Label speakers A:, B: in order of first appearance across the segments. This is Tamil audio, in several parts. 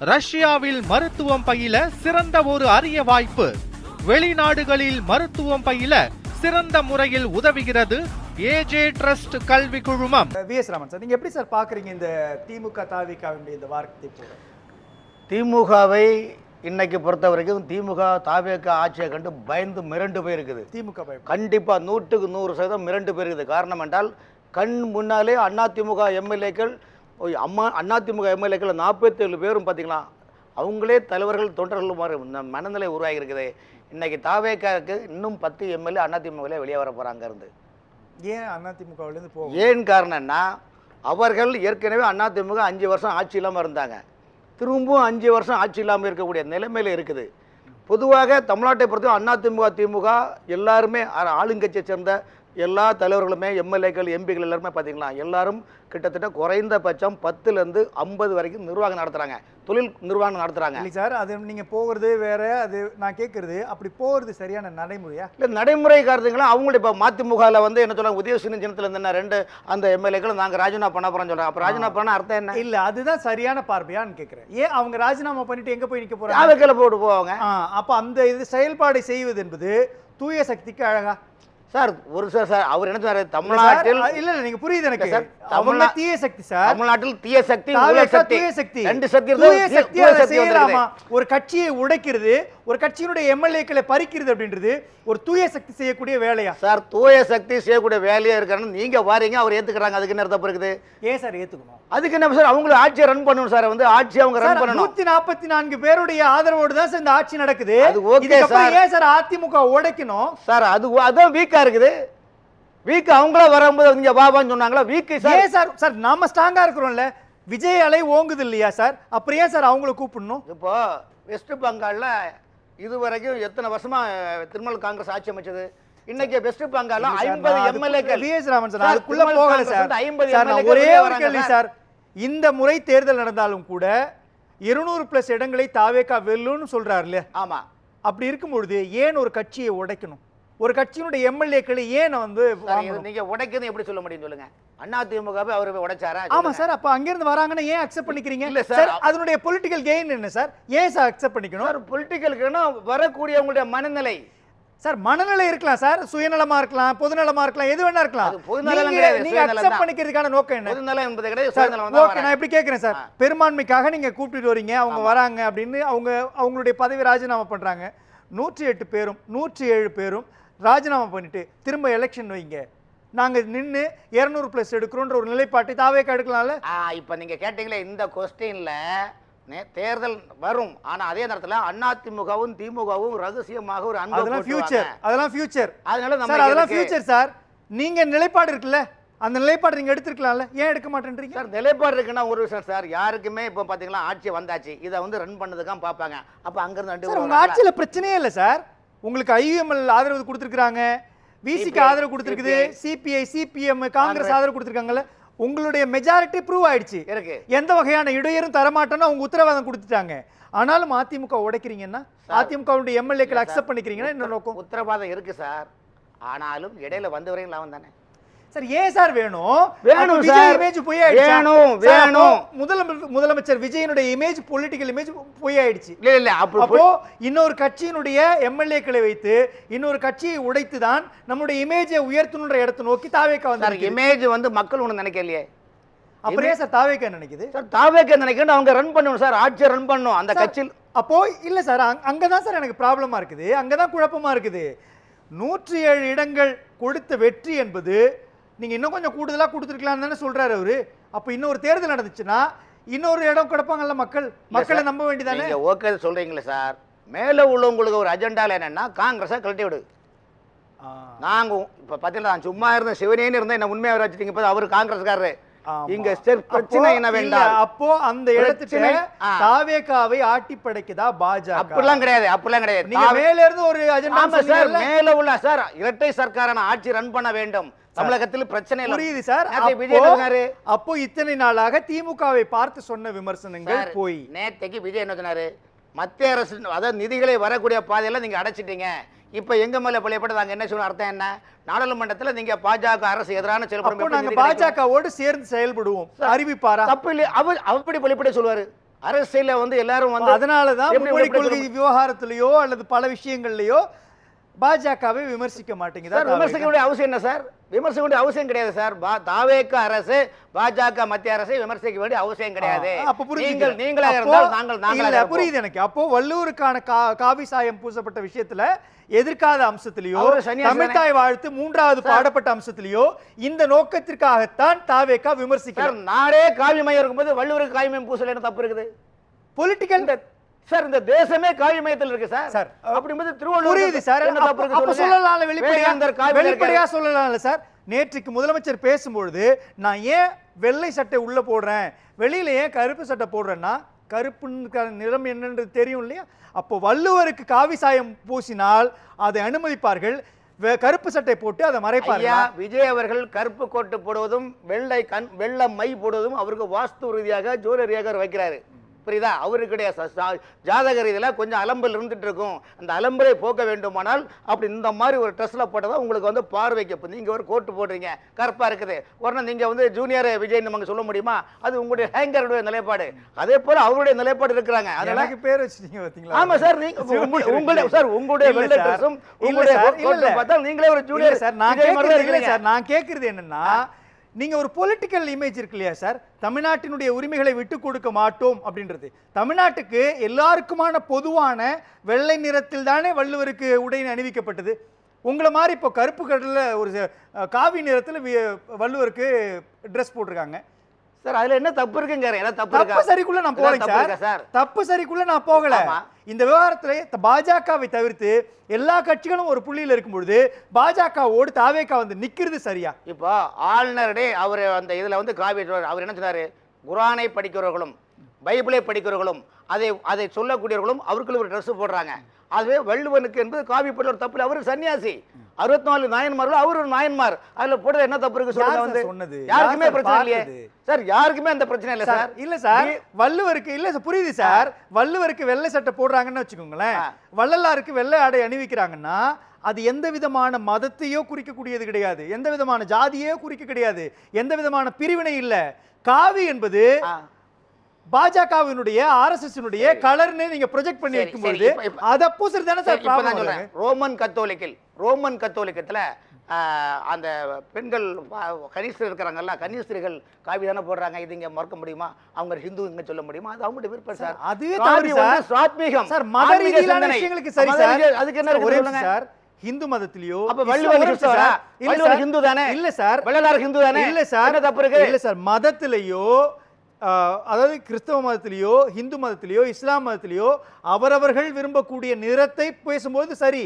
A: ரஷ்யாவில் மருத்துவம் பயில சிறந்த ஒரு அரிய வாய்ப்பு. வெளிநாடுகளில் மருத்துவம் பயில சிறந்த முறையில் உதவுகிறது ஏஜே ட்ரஸ்ட் கல்வி குழுமம்.
B: விஎஸ் ராமன் சார், நீங்க எப்படி சார் பாக்குறீங்க இந்த திமுக தாவிகாவுடைய இந்த வார்த்தை போல?
C: திமுகவை இன்னைக்கு பொறுத்த வரைக்கும் திமுக தாவேக ஆட்சியை கண்டு பயந்து மிரண்டு போயிருக்குது.
B: திமுக
C: கண்டிப்பா 100% மிரண்டு போயிருக்குது. காரணம் என்றால் கண் முன்னாலே அதிமுக எம்எல்ஏக்கள் அதிமுக எம்எல்ஏக்கள் 47 பேரும் பார்த்தீங்களா, அவங்களே தலைவர்கள் தொண்டர்கள் மனநிலை உருவாகி இருக்குது. இன்னைக்கு தாவேக்காவுக்கு இன்னும் 10 எம்எல்ஏ அதிமுக வெளியே வர போறாங்க இருந்து.
B: ஏன் அதிமுகவிலிருந்து போகும்?
C: ஏன் காரணம்னா, அவர்கள் ஏற்கனவே அதிமுக 5 வருஷம் ஆட்சி இல்லாமல் இருந்தாங்க. திரும்பவும் 5 வருஷம் ஆட்சி இல்லாமல் இருக்கக்கூடிய நிலைமையில் இருக்குது. பொதுவாக தமிழ்நாட்டை பொறுத்த அதிமுக திமுக எல்லாருமே ஆளுங்கட்சியை சேர்ந்த எல்லா தலைவர்களுமே எம்எல்ஏக்கள் எம்பிக்கள் எல்லாருமே பார்த்தீங்களா, எல்லாரும் கிட்டத்தட்ட குறைந்தபட்சம் 10லேருந்து 50 வரைக்கும் நிர்வாகம் நடத்துகிறாங்க, தொழில் நிர்வாகம் நடத்துகிறாங்க.
B: இல்லை சார், அது நீங்கள் போகிறது வேற, அது நான் கேட்குறது அப்படி போகிறது சரியான நடைமுறையா?
C: இல்லை, நடைமுறை காரணங்களா அவங்களுடைய இப்போ மதிமுகவில் வந்து என்ன சொல்லுவாங்க, உதயசூரியன் சின்னத்தில் இருந்த 2 அந்த எம்எல்ஏக்கள் நாங்கள் ராஜினாமா பண்ண போகிறோம்னு சொல்கிறாங்க. அப்போ ராஜினாமா பண்ண அர்த்தம் என்ன?
B: இல்லை, அதுதான் சரியான பார்வையான்னு கேட்குறேன். ஏன் அவங்க ராஜினாமா பண்ணிட்டு எங்கே போய் நிற்க போகிறாங்க?
C: தாவேக்கால போட்டு போவாங்க.
B: அப்போ அந்த இது செயல்பாடு செய்வது என்பது தூய சக்திக்கு அழகா?
C: சார் ஒரு சார் அவர் என்ன சொன்னாரு, தமிழ்நாட்டில்
B: இல்ல நீங்க புரியுது எனக்கு
C: சார்,
B: தமிழ்நாட்டில் தீய சக்தி சார்,
C: தமிழ்நாட்டில் தீய சக்தி தூய சக்தி 2 சக்தி
B: தூய சக்தி செய்யலாமா? ஒரு கட்சியை உடைக்கிறது, ஒரு கட்சியினுடைய எம்எல்ஏக்களை பறிக்கிறது அப்படின்றது ஒரு தூய சக்தி செய்யக்கூடிய வேலையா
C: சார்? தூய சக்தி செய்யக்கூடிய வேலையா இருக்கான்னு நீங்க வாரீங்க, அவர் ஏத்துக்கறாங்க, அதுக்கு என்ன தப்பு இருக்குது?
B: ஏன் சார் ஏத்துக்கணும்?
C: அதுக்கு என்ன சார், அவங்கள ஆட்சியை ரன் பண்ணணும் சார், வந்து ஆட்சி அவங்க ரன் பண்ணணும்.
B: 144 பேருடைய ஆதரவோடு தான் இந்த ஆட்சி நடக்குது.
C: அது ஓகே சார்.
B: ஏன் சார் அதிமுக உடைக்கணும்
C: சார்? அதான் வீக்கா இருக்குது. வீக் அவங்கள வரும்போது நீங்க பாபான்னு சொன்னாங்களா? Week sir.
B: ஏன் சார்? சார் நாம ஸ்ட்ராங்கா இருக்கிறோம்ல, விஜய் அலை ஓங்குது இல்லையா சார்? அப்புறம் ஏன் சார் அவங்கள கூப்பிடணும்?
C: இப்போ வெஸ்ட் பெங்கால்ல இதுவரைக்கும் எத்தனை வருஷமா திரிணாமுல் காங்கிரஸ் ஆட்சி அமைச்சது? இன்னைக்கு வெஸ்ட் பெங்கால்ல 50 எம்எல்ஏக்கள்.
B: விஎஸ் ராமன் சார், அதுக்குள்ள போகல சார்.
C: 50
B: எம்எல்ஏக்கள் ஒரே ஒரு கேள்வி சார், இந்த முறை தேர்தல் நடந்தாலும் கூட 200+ இடங்களை தாவேகா வெல்லும்னு சொல்றாரு இல்லையா?
C: ஆமா.
B: அப்படி இருக்கும் பொழுது ஏன் ஒரு கட்சியை உடைக்கணும்? ஒரு கட்சியினுடைய எம்எல்ஏக்களை ஏன் வந்து
C: நீங்க உடைக்கிறது எப்படி சொல்ல முடியும் சொல்லுங்க? அதிமுகவை அவர் உடைச்சாரா?
B: ஆமா சார். அப்ப அங்க இருந்து வராங்கன்னா ஏன் அக்செப்ட் பண்ணிக்கிறீங்க? இல்ல சார், அதனுடைய பொலிட்டிக்கல் கெயின் என்ன சார்? ஏன் சார் அக்செப்ட் பண்ணிக்கணும்?
C: சார் பொலிட்டிக்கல் கெயினா வரக்கூடியவங்களுடைய மனநிலை
B: சார், மனநிலை இருக்கலாம் சார், சுயநலமா இருக்கலாம், பொதுநலமா இருக்கலாம், எது வேணா இருக்கலாம். நீங்க அக்செப்ட் பண்ணிக்கிறதுக்கான நோக்கம் என்ன?
C: பொதுநலம் என்பது கிடையாது, சுயநலம் தான்.
B: ஓகே, நான் எப்படி கேக்குறேன் சார், பெரும்பான்மைக்காக நீங்க கூப்பிட்டு வரீங்க, அவங்க வராங்க அப்படின்னு அவங்களுடைய பதவி ராஜினாமா பண்றாங்க. 108 பேரும் 107 பேரும் ராஜினாமா பண்ணிட்டு திரும்ப எலெக்ஷன் வைங்க, நாங்க நின்று 200+ எடுக்கிறோன்ற ஒரு நிலைப்பாட்டை தாவேக்கா எடுக்கலாம்ல?
C: இப்ப நீங்க கேட்டீங்களே இந்த கொஸ்டின்ல, தேர்தல் வரும், ஆனா அதே நேரத்துல அதிமுகவும் திமுகவும் ரகசியமாக ஒரு அன்பு,
B: அதெல்லாம் ஃபியூச்சர்.
C: அதனால
B: சார் அதெல்லாம் ஃபியூச்சர் சார். நீங்க நிலைப்பாடு இருக்குல்ல, அந்த நிலைப்பாடு நீங்க எடுத்துக்கலாம்ல, ஏன் எடுக்க மாட்டேன்றீங்க?
C: சார் நிலைப்பாடு இருக்குன்னா ஒரு விஷயம் சார், யாருக்குமே இப்போ பாத்தீங்களா ஆட்சி வந்தாச்சு, இதை வந்து ரன் பண்ணதுக்காக பார்ப்பாங்க. அப்ப அங்க இருந்து
B: உங்க ஆட்சியில பிரச்சனையே இல்லை சார். உங்களுக்கு ஐயுஎம்எல் ஆதரவு கொடுத்துருக்காங்க, விசிக்கு ஆதரவு கொடுத்துருக்குது, சிபிஐ சிபிஎம் காங்கிரஸ் ஆதரவு கொடுத்துருக்காங்கல்ல, உங்களுடைய மெஜாரிட்டி ப்ரூவ் ஆயிடுச்சு. எந்த வகையான இடையூறும் தரமாட்டோம்னு அவங்க உத்தரவாதம் கொடுத்துட்டாங்க. ஆனாலும் அதிமுக உடைக்கிறீங்கன்னா, அதிமுகவுடைய எம்எல்ஏக்கள் அக்செப்ட் பண்ணிக்கிறீங்கன்னா என்ன நோக்கம்?
C: உத்தரவாதம் இருக்கு சார், ஆனாலும் இடையில வந்தவரையும் லாபம் தானே
B: சார். ஏன் சார் வேணும்
C: சார்?
B: இமேஜ் போய் முதலமைச்சர் விஜயனுடைய இமேஜ், பொலிட்டிக்கல் இமேஜ் போய் ஆயிடுச்சு.
C: இல்ல
B: அப்போ இன்னொரு கட்சியினுடைய எம்எல்ஏக்களை வைத்து இன்னொரு கட்சியை உடைத்து தான் நம்முடைய இமேஜை உயர்த்தணுன்ற இடத்தை நோக்கி தாவேக்கா வந்து.
C: இமேஜ் வந்து மக்கள் ஒண்ணு நினைக்கலையே,
B: அப்புறம் சார் தாவேக்கா நினைக்குது?
C: சார் தாவேக்கா நினைக்கணும், அவங்க ரன் பண்ணணும் சார், ஆட்சியை ரன் பண்ணணும் அந்த கட்சியில்.
B: அப்போ இல்ல சார், அங்கதான் சார் எனக்கு ப்ராப்ளமா இருக்குது, அங்கதான் குழப்பமா இருக்குது. 107 இடங்கள் கொடுத்த வெற்றி என்பது நீங்க இன்னும் கொஞ்சம் கூடுதலா கொடுத்துருக்கலாம்னு தானே சொல்றாரு அவரு. அப்ப இன்னொரு தேர்தல் நடந்துச்சுன்னா இன்னொரு இடம் கொடுப்பாங்கல்ல மக்களை நம்ப வேண்டியதானே?
C: நீங்க ஓகே சொல்றீங்களே சார், மேல உள்ளவங்களுக்கு ஒரு அஜெண்டால என்னன்னா காங்கிரஸை கழட்டி விடு. நாங்க இப்ப பாத்தீங்களா, நான் சும்மா இருந்த சிவனேன்னு இருந்தா என்ன உண்மையா வச்சுட்டீங்க, இப்ப அவரு காங்கிரஸ்காரரு. இங்க பிரச்சனை என்ன வேண்டாம்.
B: அப்போ அந்த இடத்துக்கு தாவேகாவை ஆட்டி படைக்குதா பாஜக?
C: அப்படிலாம் கிடையாது.
B: நீங்க மேல இருந்து ஒரு அஜெண்டா
C: சார், மேல உள்ள சார் இரட்டை சர்க்காரான ஆட்சி ரன் பண்ண வேண்டும் தமிழகத்தில், பிரச்சனை இல்லை.
B: புரியுது சார். அப்போ இத்தனை நாளாக திமுகவை பார்த்து சொன்ன விமர்சனங்கள் போய்
C: நேற்றைக்கு விஜய் என்ன சொன்னாரு, மத்திய அரசு அதாவது நிதிகளை வரக்கூடிய பாதையெல்லாம் நீங்க அடைச்சிட்டீங்க, இப்ப எங்க மேல பழையப்பட்டு நாங்க என்ன சொல்ல அர்த்தம் என்ன? நாடாளுமன்றத்தில் நீங்க பாஜக அரசு எதிரான செயல்படும்,
B: நாங்க பாஜகவோடு சேர்ந்து செயல்படுவோம் அறிவிப்பாரா?
C: தப்பு இல்லை, அவர் அப்படி பழையப்பட சொல்லுவாரு. அரசியல வந்து எல்லாரும் வந்து
B: அதனாலதான்
C: எப்படி
B: மும்மொழி
C: எப்படி
B: கொள்கை விவகாரத்திலேயோ அல்லது பல விஷயங்கள்லயோ பாஜகவை விமர்சிக்க மாட்டேங்குதா?
C: சார் விமர்சிக்க வேண்டிய அவசியம் என்ன சார்? விமர்சிக்க வேண்டிய அவசியம் கிடையாது சார். தாவேக அரசு பாஜக மத்திய அரசை விமர்சிக்க வேண்டிய அவசியம் கிடையாது.
B: அப்ப புரியுது.
C: நீங்களாக இருந்தால் நாங்கள்
B: புரியுது எனக்கு. அப்போ வள்ளுவருக்கான காவி சாயம் பூசப்பட்ட விஷயத்துல எதிர்க்காத அம்சத்திலேயோ தமிழ்தாய் வாழ்த்து 3வது பாடப்பட்ட அம்சத்திலேயோ இந்த நோக்கத்திற்காகத்தான் தாவேகா விமர்சிக்கிறார்.
C: நாடே காவி மையம் இருக்கும்போது வள்ளுவருக்கு காவி மையம் பூசல என்ன தப்பு இருக்குது?
B: பொலிட்டிக்கல்
C: சார் இந்த தேசமே காவி மையத்தில் இருக்கு சார்.
B: சார்
C: அப்படிங்கும்போது திருவள்ளுவர்
B: புரியுது சார். அப்ப சொல்லலாம் வெளிப்படையா சொல்லலாம்ல சார். நேற்றுக்கு முதலமைச்சர் பேசும்பொழுது நான் ஏன் வெள்ளை சட்டை உள்ள போடுறேன், வெளியில ஏன் கருப்பு சட்டை போடுறேன்னா கருப்புக்கான நிறம் என்னன்றது தெரியும் இல்லையா? அப்போ வள்ளுவருக்கு காவி சாயம் பூசினால் அதை அனுமதிப்பார்கள், கருப்பு சட்டை போட்டு அதை மறைப்பார்கள்.
C: விஜய் அவர்கள் கருப்பு கோட்டு போடுவதும் வெள்ளை மை போடுவதும் அவருக்கு வாஸ்து ரீதியாக ஜோதிட ரீதியாக வைக்கிறாரு. புரியுதா? அவருடைய ஜாதக ரீதியில கொஞ்சம் அலம்பல் இருந்துட்டு இருக்கும். அந்த அலம்பலை போக்க வேண்டுமானால் அப்படி இந்த மாதிரி ஒரு ட்ரெஸ்ல போட்டதா உங்களுக்கு வந்து பார்வைக்கு. நீங்க ஒரு கோட்டு போடுறீங்க கருப்பா இருக்குது, உடனே நீங்க வந்து ஜூனியர் விஜய் நமக்கு சொல்ல முடியுமா? அது உங்களுடைய ஹேங்கருடைய நிலைப்பாடு. அதே போல அவருடைய நிலைப்பாடு இருக்கிறாங்க. அதனால
B: பேர் வச்சிட்டீங்க பாத்தீங்களா?
C: ஆமா சார். நீங்க உங்களுடைய வெள்ளை ட்ரெஸ்ஸும் உங்களுடைய கோட்டு பார்த்தா நீங்களே ஒரு ஜூனியர்
B: சார். நான் கேக்குறது என்னன்னா, நீங்க ஒரு பொலிட்டிக்கல் இமேஜ் இருக்கு இல்லையா சார், தமிழ்நாட்டினுடைய உரிமைகளை விட்டு கொடுக்க மாட்டோம் அப்படின்றது. தமிழ்நாட்டுக்கு எல்லாருக்குமான பொதுவான வெள்ளை நிறத்தில் தானே வள்ளுவருக்கு உடை அணிவிக்கப்பட்டது. உங்களை மாதிரி இப்போ கருப்பு கடல்ல ஒரு காவி நிறத்தில் வள்ளுவருக்கு ட்ரெஸ் போட்டிருக்காங்க
C: சார். அதுல என்ன தப்பு இருக்குங்க?
B: தப்பு சரிக்குள்ள நான் போகல சார். தப்பு சரிக்குள்ள நான் போகல. இந்த விவகாரத்துல பாஜகவை தவிர்த்து எல்லா கட்சிகளும் ஒரு புள்ளியில் இருக்கும்பொழுது பாஜகவோடு தாவேகா வந்து நிக்கிறது சரியா?
C: இப்போ ஆளுநரே அவர் அந்த இதுல வந்து காவி அவர் என்ன சொன்னாரு? குர்ஆனை படிக்கிறவர்களும் பைபிளை படிக்கிறவர்களும் அதை சொல்லக்கூடியவர்களும் அவருக்கு ஒரு ட்ரெஸ் போடுறாங்க. அதுவே வள்ளுவனுக்கு என்பது காவி போட்ட ஒரு தப்பு. அவரு சன்னியாசி. 64 நாயன்மார்கள் அவர் ஒரு நாயன்மார். அதுல போடுறது என்ன தப்பு இருக்கு சொல்லுங்க? வந்து யாருக்குமே பிரச்சனை இல்லையே சார். யாருக்குமே அந்த பிரச்சனை இல்ல சார்.
B: இல்ல சார், வள்ளுவருக்கு இல்ல சார், புரியுது சார். வள்ளுவருக்கு வெள்ளை சட்டை போடுறாங்கன்னு வச்சுக்கோங்களேன், வள்ளலாருக்கு வெள்ளை ஆடை அணிவிக்கிறாங்கன்னா அது எந்த விதமான மதத்தையோ குறிக்கக்கூடியது கிடையாது, எந்த விதமான ஜாதியோ குறிக்க கிடையாது, எந்த விதமான பிரிவினை இல்ல. காவி என்பது பாஜகவினுடைய ஆர்எஸ்எஸ்னுடைய கலர்னு நீங்க ப்ரொஜெக்ட் பண்ணி இருக்கும்போது அத பூசுறது தானே சார் ப்ராப்ளம்.
C: ரோமன் கத்தோலிக்கத்துல அந்த பெண்கள் கன்னிஸ்திரி இருக்கிறாங்கல்ல, கன்னிஸ்திரிகள் காவி தானே போடுறாங்க. இது இங்க மறக்க முடியுமா? அவங்க ஹிந்து இங்க சொல்ல முடியுமா? அது அவங்களுடைய விருப்பம் சார்.
B: அதுவே தவறு சார்.
C: சாத்வீகம்
B: சார், மத ரீதியிலான விஷயங்களுக்கு சரி சார்.
C: அதுக்கு என்ன சொல்லுங்க
B: சார்? ஹிந்து மதத்திலயோ
C: அப்ப வள்ளுவர் கிறிஸ்தவரா? வள்ளுவர் ஹிந்து தானே?
B: இல்ல சார்.
C: வள்ளலார் ஹிந்து தானே?
B: இல்ல சார்.
C: என்ன தப்பு இருக்கு?
B: இல்ல சார், மதத்திலேயோ அதாவது கிறிஸ்தவ மதத்திலேயோ இந்து மதத்திலேயோ இஸ்லாம் மதத்திலேயோ அவரவர்கள் விரும்பக்கூடிய நிறத்தை பேசும்போது சரி.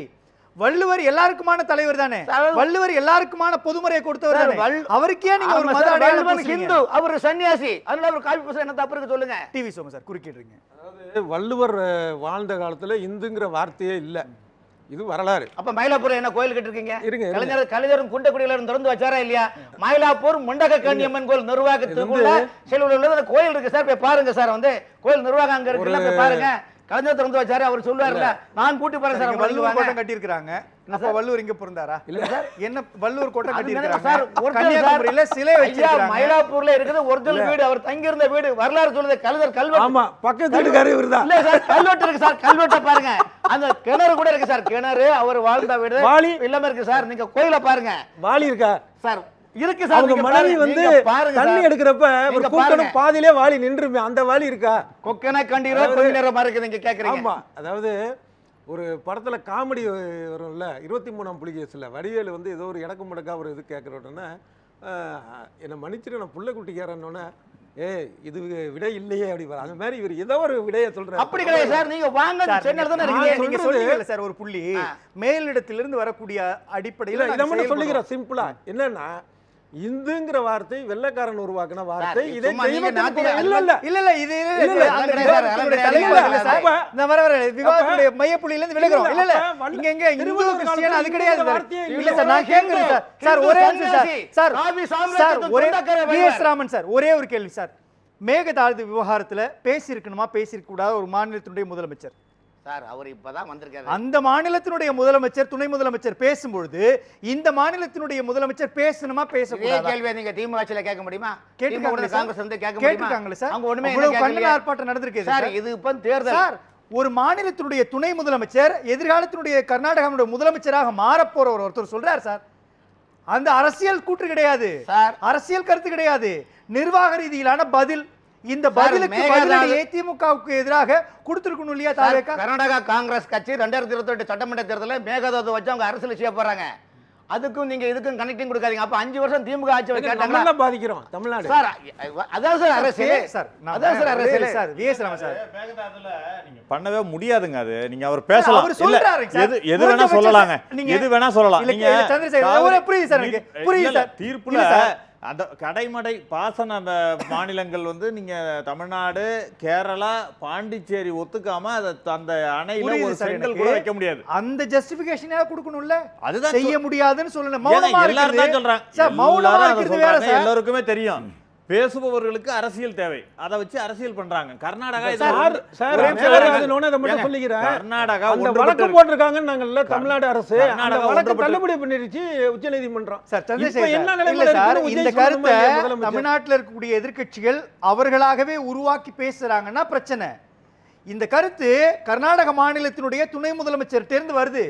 B: வள்ளுவர் எல்லாருக்குமான தலைவர் தானே, வள்ளுவர் எல்லாருக்குமான பொதுமுறையை கொடுத்தவர் தானே, அவருக்கே நீங்க ஒரு மத அடையாளம்
C: ஹிந்து, அவர் சன்னியாசி, அதனால அவர் காவி பூச என்ன தப்பு இருக்கு சொல்லுங்க?
B: டிவி சோம சார் குறுக்கிடுறீங்க.
D: அதாவது வள்ளுவர் வாழ்ந்த காலத்துல இந்துங்கிற வார்த்தையே இல்ல, இது வரலாறு.
C: அப்ப மயிலாப்பூர் என்ன கோயில் கட்டிருக்கீங்க? கலைஞரும் குண்டக்குடியில திறந்து வச்சாரா இல்லையா? மயிலாப்பூர் முண்டக கன்னியம்மன் கோயில் நிர்வாகத்துக்குள்ள செல்வூர்ல கோயில் இருக்கு சார், போய் பாருங்க சார். வந்து கோயில் நிர்வாகம் அங்க இருக்குல்ல, போய் பாருங்க. கலைஞர் திறந்து வச்சாரு, அவர் சொல்லுவாருல, நான் கூட்டி போறேன் சார்.
B: வள்ளுவர் கோட்டம் கட்டி இருக்காங்க. அப்ப வள்ளுவர் இங்க பிறந்தாரா?
C: இல்ல சார்,
B: என்ன வள்ளுவர் கோட்டம் கட்டி இருக்காங்க
C: சார்.
B: கன்னியாகுமரியில சிலை வச்சிருக்காங்க.
C: மயிலாப்பூர்ல இருக்குது ஒரிஜினல் வீடு, அவர் தங்கி இருந்த வீடு. வரலாறு சொல்லுது கலைஞர் கல்வெட்டு.
D: ஆமா, பக்கத்து வீட்டுக்காரர் இவர்தான்.
C: இல்ல சார், கல்வெட்டு இருக்கு சார், கல்வெட்டை பாருங்க. அந்த கிணறு கூட இருக்கு சார், கிணறு அவர் வாழ்ந்த வீடு
D: வாளி
C: எல்லாமே இருக்கு சார். நீங்க கோயில பாருங்க,
D: வாளி இருக்கா
C: சார்? இருக்கு சார்.
D: அவங்க மனைவி வந்து தண்ணி எடுக்கிறப்ப ஒரு கூட்டணும் பாதியிலே வாளி நின்றுமே, அந்த வாளி இருக்கா?
C: கொக்கன கண்டிரோ கொஞ்ச நேரமா இருக்கு நீங்க கேக்குறீங்க.
D: ஆமா, அதாவது ஒரு படத்துல காமெடி வரும்ல, 23ஆம் புலிகேசில் வடிவேலு வந்து ஏதோ ஒரு இடக்கு முடக்கா ஒரு இது கேட்கறோன்னா, என்னை மன்னிச்சிட்டு நான் புள்ள குட்டிக்காரன்னொன்னே, இது விடை இல்லையே அப்படி வர. அந்த மாதிரி இவர் ஏதோ ஒரு விடையை சொல்றாரு.
C: அப்படி கிடையாது சார். நீங்க வாங்க சென்னையில தான இருக்கீங்க.
B: நீங்க சொல்றீங்கல சார் ஒரு புள்ளி மேலிடத்திலிருந்து வரக்கூடிய அடிப்படையில்
D: இத மட்டும் சொல்லிக்கிறேன் சிம்பிளா. என்னன்னா, இந்துங்கிற வார்த்தை வெள்ளைக்காரன் உருவாக்குன வார்த்தை. இதை
B: இல்ல இது விவாதத்துடைய மையப்புள்ளியில இருந்து விலகுறோம். இல்ல இங்க எங்க இந்து கிறிஸ்டியன் அது கிடையாது. இல்ல சார், நான் கேக்குறேன் சார். சார் ஒரே சார் ஒரே விஎஸ் ராமன் சார், ஒரே ஒரு கேள்வி சார். மேகதாது விவகாரத்துல பேசி இருக்கணுமா பேசி இருக்க கூடாத ஒரு மாநிலத்தினுடைய முதலமைச்சர்
C: சார் அவர் இப்பதான் வந்திருக்காரு.
B: அந்த மாநிலத்தினுடைய முதலமைச்சர் துணை முதலமைச்சர் பேசும்பொழுது இந்த மாநிலத்தினுடைய முதலமைச்சர் பேசணுமா பேசக்கூடாதா?
C: கேள்வியை நீங்க திமுக ஆட்சியில கேட்க முடியுமா?
B: கேட்டுக்காங்களே
C: காங்கிரஸ் வந்து கேட்க முடியுமா?
B: கேட்டுக்காங்களே சார்.
C: அவங்க ஒண்ணுமே
B: இவ்வளவு கண்டன ஆர்ப்பாட்டம் நடந்திருக்கு
C: சார். இது இப்ப தேர்தல்
B: சார். ஒரு மாநிலத்தினுடைய துணை முதலமைச்சர் எதிர்காலத்தினுடைய கர்நாடகாவுடைய முதலமைச்சராக மாறப்போற ஒருத்தர் சொல்றார் சார். அந்த அரசியல் கூற்று கிடையாது
C: சார்,
B: அரசியல் கருத்து கிடையாது, நிர்வாக ரீதியிலான பதில். இந்த பதிலுக்கு பதிலடியை திமுகவுக்கு எதிராக கொடுத்திருக்கணும் இல்லையா தாவேகா?
C: கர்நாடகா காங்கிரஸ் கட்சி 2028 சட்டமன்ற தேர்தலில் மேகதாது வச்சு அவங்க அரசியல் செய்ய போறாங்க. அதுக்கும் நீங்க இதுக்கும் கனெக்டிங் கொடுக்காதீங்க. அப்ப 5 வருஷம் திமுக ஆட்சி கேட்டாங்களா?
D: பாதிக்கிறோம் தமிழ்நாடு
C: சார். அதான் சார் அரசியல்
B: சார்.
C: அதான் சார் அரசியல்
B: சார். விஎஸ் ராமன் சார்
E: மேகதாதுல நீங்க பண்ணவே முடியாதுங்க. அது நீங்க அவர் பேசலாம்.
B: அவர் சொல்றாரு சார்.
E: எது வேணா சொல்லலாங்க. எது வேணா சொல்லலாம்.
B: நீங்க சந்திரசேகர் புரியுது சார். எனக்கு புரியுது சார்.
E: தீர்ப்புல அந்த கடைமடை பாசன மாநிலங்கள் வந்து நீங்க தமிழ்நாடு, கேரளா, பாண்டிச்சேரி ஒத்துக்காம அந்த அணையில ஒரு செங்கல் கூட வைக்க முடியாது.
B: அந்த ஜஸ்டிபிகேஷன் கொடுக்கணும்ல.
E: அதுதான்
B: செய்ய முடியாதுன்னு சொல்லணும். மௌனமா
E: எல்லாரும் தான் சொல்றாங்க.
B: சார் மௌனமா இருக்கிறது வேற சார்.
E: எல்லாருக்குமே தெரியும். பேசுபவர்களுக்கு அரசியல் தேவை. அதை வச்சு அரசியல் பண்றாங்க. கர்நாடகா
D: கர்நாடகா வழக்கு போட்டிருக்காங்கன்னு நாங்கல்ல தமிழ்நாடு அரசு அந்த வழக்கு தள்ளுபடி பண்ணிருச்சு உச்சநீதிமன்றம்.
B: சார் சந்திரசேகர், இந்த கருத்தை தமிழ்நாட்டில் இருக்கக்கூடிய எதிர்க்கட்சிகள் அவர்களாகவே உருவாக்கி பேசுறாங்கன்னா பிரச்சனை. இந்த கருத்து கர்நாடக மாநிலத்தினுடைய துணை முதலமைச்சர் தேர்ந்து வருது.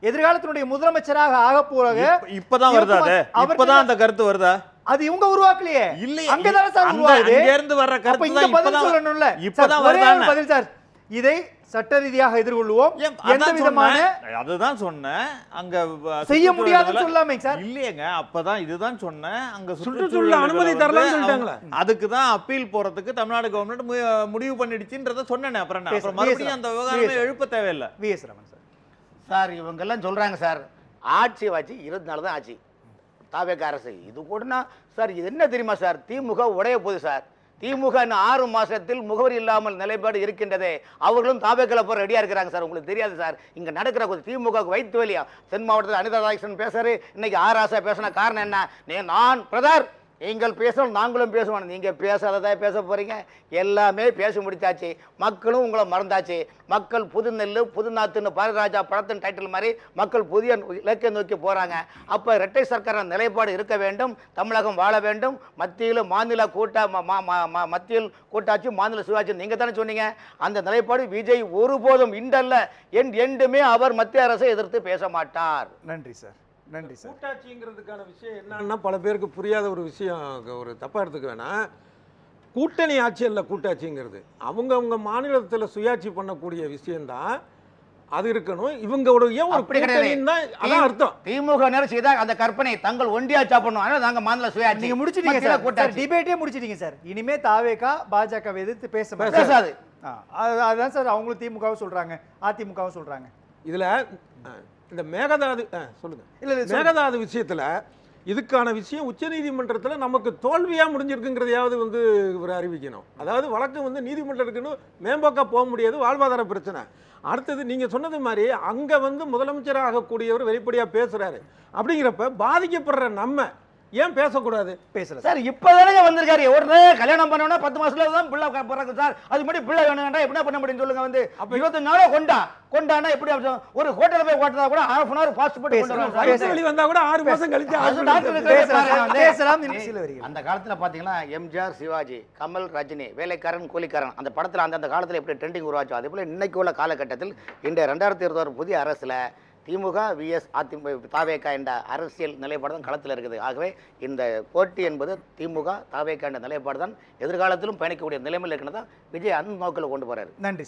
B: எதிர்காலத்தினுடைய முதலமைச்சராக ஆக போறாங்க.
E: இப்பதான் வருதா? இப்பதான் அந்த கருத்து வருதா?
B: அது இவங்க உருவாக்கலையே.
E: இல்லையே.
B: அங்கதான சார் உருவாகுது.
E: அங்க இருந்து வர்ற கருத்து தான்
B: இப்பதான் சொல்லணும்ல.
E: இப்பதான்
B: வருதானே பதில் சார். இதை சட்ட ரீதியாக எதிர்கொள்வோம். எந்த விதமான
E: அதுதான் சொன்னேன். அங்க
B: செய்ய முடியாதுன்னு சொல்லாமே சார்.
E: இல்லையேங்க. அப்பதான் இதுதான் சொன்னேன். அங்க
D: சுற்றுச்சூழல் அனுமதி தரலாம்னு சொல்லிட்டாங்களே.
E: அதுக்கு தான் அப்பீல் போறதுக்கு தமிழ்நாடு கவர்மெண்ட் முடிவு பண்ணிடுச்சுன்றத சொன்னேன். அப்புறம் மறுபடியும் அந்த விவகாரமே எழுப்ப தேவையில்லை.
B: Vs Raman sir.
C: சார் இவங்கெல்லாம் சொல்றாங்க சார் ஆட்சி வச்சு 24 தான் ஆச்சு தாவேக அரசு. இது கூடனா சார் இது என்ன தெரியுமா சார்? திமுக உடைய போகுது சார். திமுக இன்னும் 6 மாசத்தில் முகவரி இல்லாமல் நிலைப்பாடு இருக்கின்றதே. அவர்களும் தாவேக்கல போற ரெடியா இருக்கிறாங்க சார். உங்களுக்கு தெரியாது சார். இங்க நடக்கிற திமுக வைத்து வலியா தென் மாவட்டத்தில் அனிதா ராஜன் பேசுறாரு. இன்னைக்கு ஆராசா பேசின காரணம் என்ன? நான் பிரதர் நீங்கள் பேசணும் நாங்களும் பேசுவோம். நீங்க பேசாததா பேச போறீங்க. எல்லாமே பேசி முடித்தாச்சு. மக்களும் உங்களை மறந்தாச்சு. மக்கள் புது நெல்லு புது நாத்துன்னு பாரதிராஜா படத்தின் டைட்டில் மாதிரி மக்கள் புதிய இலக்கை நோக்கி போறாங்க. அப்ப இரட்டை சர்க்கார நிலைப்பாடு இருக்க வேண்டும். தமிழகம் வாழ வேண்டும். மத்தியில் மாநில மத்தியில் கூட்டாட்சி மாநில சுயாட்சி நீங்க தானே சொன்னீங்க. அந்த நிலைப்பாடு விஜய் ஒருபோதும் இண்டல்ல என்றுமே அவர் மத்திய அரசை எதிர்த்து பேச மாட்டார்.
B: நன்றி சார். நன்றி சார்.
D: கூட்டாட்சிங்கிறதுக்கான விஷயம் என்னன்னா பல பேருக்கு புரியாத ஒரு விஷயம். ஒரு தப்பா எடுத்துக்க வேணாம். கூட்டணி ஆட்சி அல்ல கூட்டாட்சிங்கிறது. அவங்க மாநிலத்தில் சுயாட்சி பண்ணக்கூடிய விஷயம்தான் அது இருக்கணும். இவங்களோட ஏன் ஒரு அதான் அர்த்தம்.
C: திமுக செய்த அந்த கற்பனை தங்கள் ஒண்டியாச்சா பண்ணுவாங்க. நாங்க மாநில சுயாட்சி
B: நீங்க முடிச்சிட்டீங்க சார். டிபேட்டே முடிச்சிட்டீங்க சார். இனிமே தாவேகா பாஜக எதிர்த்து பேசாது. அதுதான் சார் அவங்களும் திமுகவும் சொல்றாங்க, அதிமுகவும் சொல்றாங்க.
D: இதுல இந்த மேகதாது சொல்லுங்க. இல்ல மேகதாது விஷயத்துல இதுக்கான விஷயம் உச்சநீதிமன்றத்தில் நமக்கு தோல்வியாக முடிஞ்சிருக்குங்கிறதையாவது இவர் அறிவிக்கணும். அதாவது வழக்கு நீதிமன்றத்துக்குன்னு மேம்போக்கா போக முடியாது, வாழ்வாதார பிரச்சனை. அடுத்தது நீங்கள் சொன்னது மாதிரி அங்கே முதலமைச்சர் ஆகக்கூடியவர் வெளிப்படையாக பேசுகிறாரு. அப்படிங்கிறப்ப பாதிக்கப்படுற நம்ம ஏன் பேசக்கூடாது?
C: பேசல சார். இப்பதானே வந்திருக்காரு. ஒரு கல்யாணம் பண்ணோம்னா 10 மாசத்துல தான் பிள்ளை பிறகு சார். அது மட்டும் பிள்ளை வேணும்னா எப்படி பண்ண முடியும் சொல்லுங்க. 24 நாளா கொண்டானா எப்படி ஒரு ஹோட்டல்ல போய் ஓட்டதா கூட ½ hour ஃபாஸ்ட் ஃபுட்
D: வெளி வந்தா கூட 6 மாசம் கழிச்சு
C: அந்த காலத்துல பாத்தீங்கன்னா எம்ஜிஆர், சிவாஜி, கமல், ரஜினி, வேலைக்காரன், கூலிக்காரன் அந்த படத்துல அந்த காலத்துல எப்படி ட்ரெண்டிங் உருவாச்சோ அதே போல இன்னைக்கு உள்ள காலகட்டத்தில் இந்த 2021 புதிய அரசுல திமுக விஎஸ் அதிமுக தாவேகா என்ற அரசியல் நிலைப்பாடு தான் களத்தில் இருக்குது. ஆகவே இந்த போட்டி என்பது திமுக தாவேகா என்ற நிலைப்பாடு தான் எதிர்காலத்திலும் பயணிக்கக்கூடிய நிலைமையில் இருக்கிறதா விஜய் அந்த நோக்கில் கொண்டு போறாரு.
B: நன்றி.